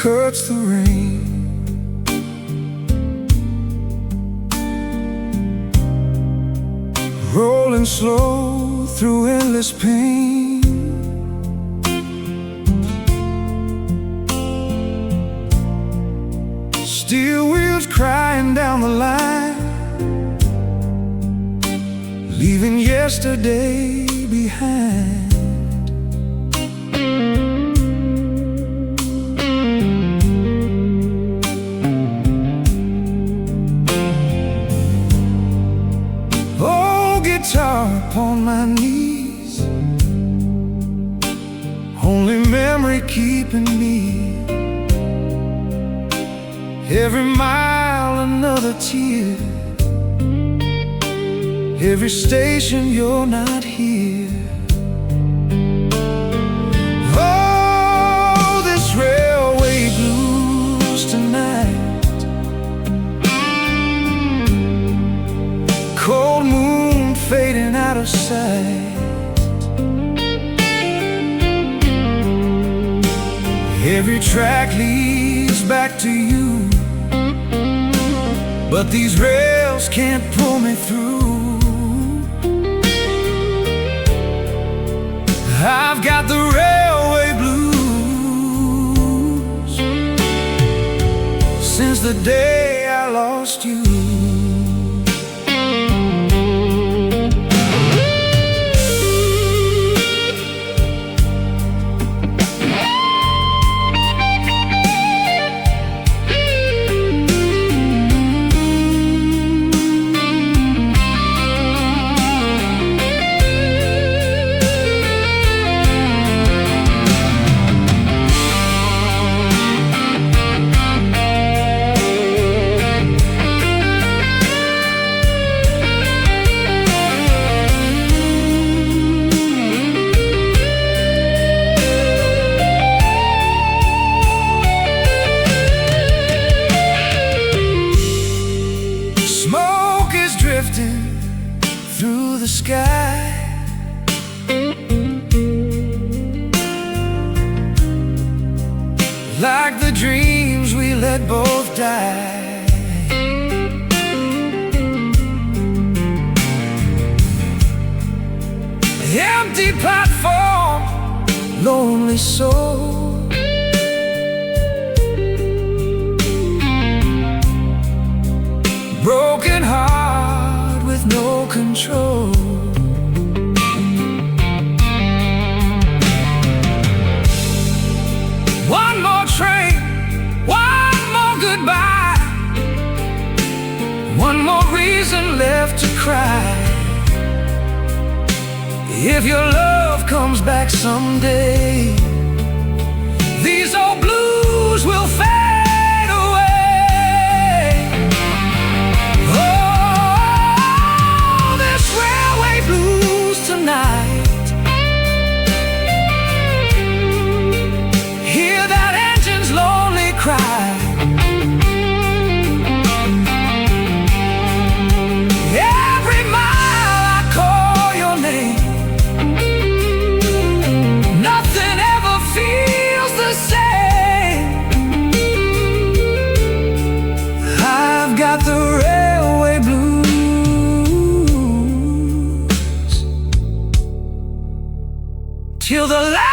cuts the rain. Rolling slow through endless pain. Steel wheels crying down the line, leaving yesterday behind. Guitar upon my knees, only memory keeping me. Every mile another tear, every station you're not here. Oh, this railway blues tonight. Cold moon fading out of sight. Every track leads back to you, but these rails can't pull me through. I've got the railway blues since the day I lost you. Drifting through the sky, like the dreams we let both die. Empty platform, lonely soul. Broken heart with no control. One more train, one more goodbye, one more reason left to cry. If your love comes back someday, these old blues will fade. Cry. Every mile I call your name, nothing ever feels the same. I've got the railway blues till the last